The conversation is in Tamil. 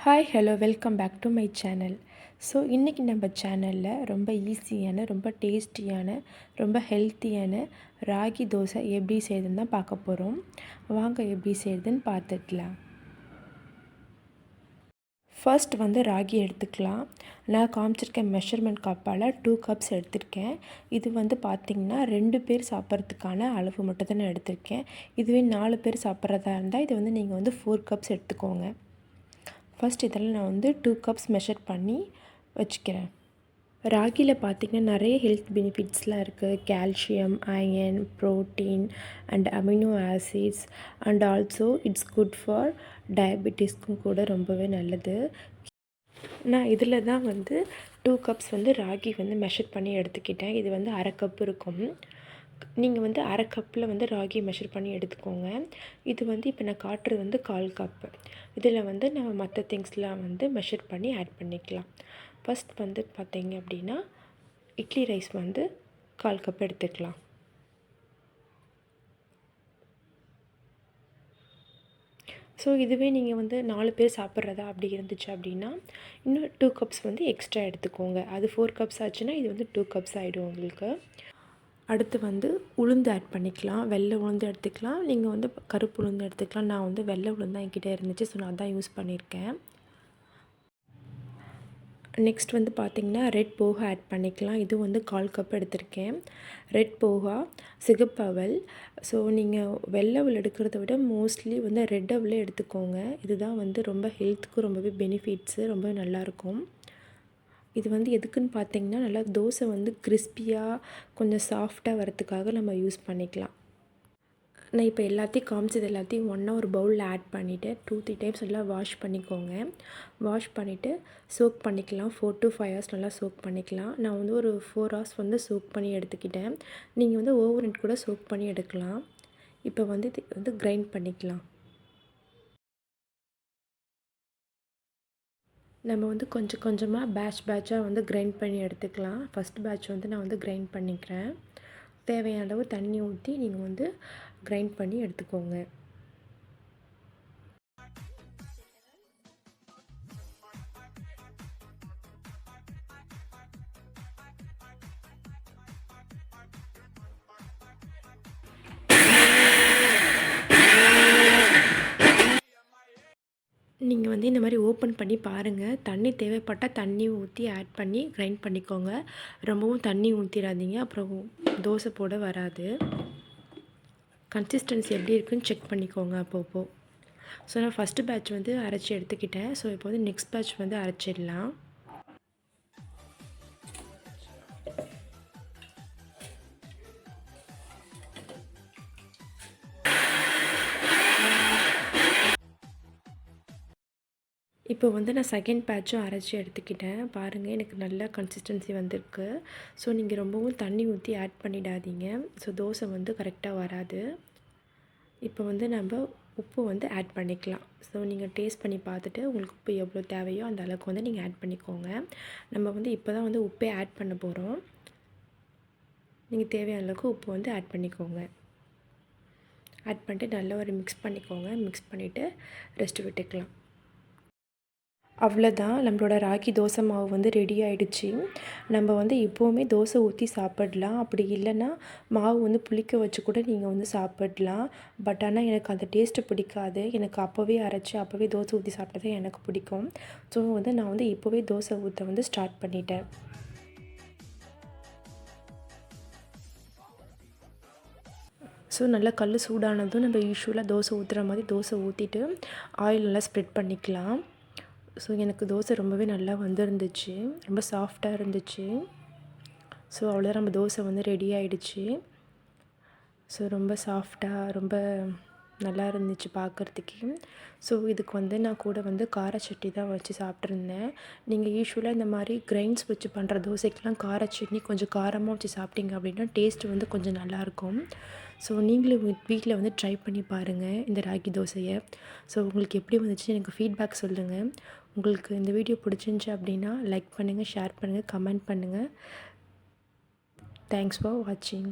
Hi hello welcome back to my channel. So இன்றைக்கி நம்ம சேனலில் ரொம்ப ஈஸியான, ரொம்ப டேஸ்டியான, ரொம்ப ஹெல்த்தியான ராகி தோசை எப்படி செய்யுதுன்னு தான் பார்க்க போகிறோம். வாங்க எப்படி செய்யுதுன்னு பார்த்துக்கலாம். ஃபர்ஸ்ட் ராகி எடுத்துக்கலாம். நான் காமிச்சிருக்க மெஷர்மெண்ட் கப்பால் 2 கப்ஸ் எடுத்திருக்கேன். இது பார்த்திங்கன்னா 2 பேர் சாப்பிட்றதுக்கான அளவு மட்டும் தான் நான் எடுத்திருக்கேன். இதுவே 4 பேர் சாப்பிட்றதா இருந்தால் இது நீங்கள் 4 கப்ஸ் எடுத்துக்கோங்க. ஃபஸ்ட் இதெல்லாம் நான் 2 கப்ஸ் மெஷர் பண்ணி வச்சுக்கிறேன். ராகியில் பார்த்திங்கன்னா நிறைய ஹெல்த் பெனிஃபிட்ஸ்லாம் இருக்குது. Calcium, iron, protein and amino acids and also it's good for டயபெட்டிஸ்க்கும் கூட ரொம்பவே நல்லது. நான் இதில் தான் 2 கப்ஸ் ராகி மெஷர் பண்ணி எடுத்துக்கிட்டேன். இது அரை கப் இருக்கும். நீங்கள் அரை கப்பில் ராகி மெஷர் பண்ணி எடுத்துக்கோங்க. இது இப்போ நான் காட்டுறது 1/4 கப்பு. இதில் நம்ம மற்ற திங்ஸ்லாம் மெஷர் பண்ணி ஆட் பண்ணிக்கலாம். ஃபஸ்ட் பார்த்தீங்க அப்படின்னா இட்லி ரைஸ் 1/4 கப் எடுத்துக்கலாம். ஸோ இதுவே நீங்கள் 4 பேர் சாப்பிட்றதா அப்படி இருந்துச்சு அப்படின்னா இன்னும் 2 கப்ஸ் எக்ஸ்ட்ரா எடுத்துக்கோங்க. அது 4 கப்ஸ் ஆச்சுன்னா இது 2 கப்ஸ் ஆகிடும் உங்களுக்கு. அடுத்து உளுந்து ஆட் பண்ணிக்கலாம். வெள்ளை உளுந்து எடுத்துக்கலாம், நீங்கள் கருப்பு உளுந்து எடுத்துக்கலாம். நான் வெள்ளை உளுந்து தான் என்கிட்ட இருந்துச்சு, ஸோ நான் தான் யூஸ் பண்ணியிருக்கேன். நெக்ஸ்ட் பார்த்திங்கன்னா ரெட் போகா ஆட் பண்ணிக்கலாம். இது 1/4 கப் எடுத்திருக்கேன். ரெட் போகா, சிகப்பு அவல். ஸோ நீங்கள் வெள்ளை அவல் எடுக்கிறத விட மோஸ்ட்லி ரெட் அவலே எடுத்துக்கோங்க. இதுதான் ரொம்ப ஹெல்த்துக்கு ரொம்பவே பெனிஃபிட்ஸு, ரொம்ப நல்லாயிருக்கும். இது எதுக்குன்னு பார்த்தீங்கன்னா நல்லா தோசை கிறிஸ்பியாக கொஞ்சம் சாஃப்டாக வரத்துக்காக நம்ம யூஸ் பண்ணிக்கலாம். நான் இப்போ எல்லாத்தையும் காமிச்சது எல்லாத்தையும் ஒன்றா ஒரு பவுலில் ஆட் பண்ணிவிட்டு 2-3 டைம்ஸ் நல்லா வாஷ் பண்ணிக்கோங்க. வாஷ் பண்ணிவிட்டு சோக் பண்ணிக்கலாம். 4 to 5 hours நல்லா சோக் பண்ணிக்கலாம். நான் ஒரு 4 hours சோக் பண்ணி எடுத்துக்கிட்டேன். நீங்கள் ஓவர்நைட் கூட சோக் பண்ணி எடுக்கலாம். இப்போ கிரைண்ட் பண்ணிக்கலாம். நம்ம கொஞ்சம் கொஞ்சமாக பேட்சாக கிரைண்ட் பண்ணி எடுத்துக்கலாம். ஃபஸ்ட் பேட்ச் நான் கிரைண்ட் பண்ணிக்கிறேன். தேவையான அளவு தண்ணி ஊற்றி நீங்கள் கிரைண்ட் பண்ணி எடுத்துக்கோங்க. நீங்கள் இந்த மாதிரி ஓப்பன் பண்ணி பாருங்கள். தண்ணி தேவைப்பட்டால் தண்ணி ஊற்றி ஆட் பண்ணி கிரைண்ட் பண்ணிக்கோங்க. ரொம்பவும் தண்ணி ஊற்றிடாதீங்க, அப்புறம் தோசை போட வராது. கன்சிஸ்டன்சி எப்படி இருக்குன்னு செக் பண்ணிக்கோங்க அப்பப்போ. ஸோ நான் ஃபஸ்ட்டு பேட்ச் அரைச்சி எடுத்துக்கிட்டேன். ஸோ இப்போ நெக்ஸ்ட் பேட்ச் அரைச்சிடலாம். இப்போ நான் செகண்ட் பேட்சும் அரைச்சி எடுத்துக்கிட்டேன். பாருங்கள், எனக்கு நல்ல கன்சிஸ்டன்சி வந்திருக்கு. ஸோ நீங்கள் ரொம்பவும் தண்ணி ஊற்றி ஆட் பண்ணிடாதீங்க. ஸோ தோசை கரெக்டாக வராது. இப்போ நம்ம உப்பு ஆட் பண்ணிக்கலாம். ஸோ நீங்கள் டேஸ்ட் பண்ணி பார்த்துட்டு உங்களுக்கு உப்பு எவ்வளோ தேவையோ அந்த அளவுக்கு நீங்கள் ஆட் பண்ணிக்கோங்க. நம்ம இப்போ தான் உப்பே ஆட் பண்ண போகிறோம். நீங்கள் தேவையான அளவுக்கு உப்பு ஆட் பண்ணிக்கோங்க. ஆட் பண்ணிட்டு நல்லா ஒரு மிக்ஸ் பண்ணிக்கோங்க. மிக்ஸ் பண்ணிவிட்டு ரெஸ்ட் விட்டுக்கலாம். அவ்வளோதான், நம்மளோட ராகி தோசை மாவு ரெடி ஆகிடுச்சு. நம்ம எப்போவுமே தோசை ஊற்றி சாப்பிடலாம். அப்படி இல்லைன்னா மாவு புளிக்க வச்சு கூட நீங்கள் சாப்பிடலாம். பட் ஆனால் எனக்கு அந்த டேஸ்ட்டு பிடிக்காது. எனக்கு அப்போவே அரைச்சி அப்போவே தோசை ஊற்றி சாப்பிட்டா எனக்கு பிடிக்கும். ஸோ நான் இப்போவே தோசை ஊற்ற ஸ்டார்ட் பண்ணிட்டேன். ஸோ நல்லா கல் சூடானதும் நம்ம யூஸ்வலாக தோசை ஊற்றுற மாதிரி தோசை ஊற்றிட்டு ஆயில் நல்லா ஸ்ப்ரெட் பண்ணிக்கலாம். ஸோ எனக்கு தோசை ரொம்பவே நல்லா வந்துருந்துச்சு, ரொம்ப சாஃப்டாக இருந்துச்சு. ஸோ அவ்வளோதான், நம்ம தோசை ரெடி ஆகிடுச்சு. ஸோ ரொம்ப சாஃப்டாக ரொம்ப நல்லா இருந்துச்சு பார்க்குறதுக்கு. ஸோ இதுக்கு நான் கூட கார சட்னி தான் வச்சு சாப்பிட்ருந்தேன். நீங்கள் யூஸ்வலாக இந்த மாதிரி கிரைண்ட்ஸ் வச்சு பண்ணுற தோசைக்கெலாம் கார சட்னி கொஞ்சம் காரமாக வச்சு சாப்பிட்டீங்க அப்படின்னா டேஸ்ட்டு கொஞ்சம் நல்லாயிருக்கும். ஸோ நீங்களும் வீட்டில் ட்ரை பண்ணி பாருங்கள் இந்த ராகி தோசையை. ஸோ உங்களுக்கு எப்படி வந்துச்சு எனக்கு ஃபீட்பேக் சொல்லுங்கள். உங்களுக்கு இந்த வீடியோ பிடிச்சிருந்துச்சி அப்படின்னா லைக் பண்ணுங்கள், ஷேர் பண்ணுங்கள், கமெண்ட் பண்ணுங்கள். தேங்க்ஸ் ஃபார் வாட்சிங்.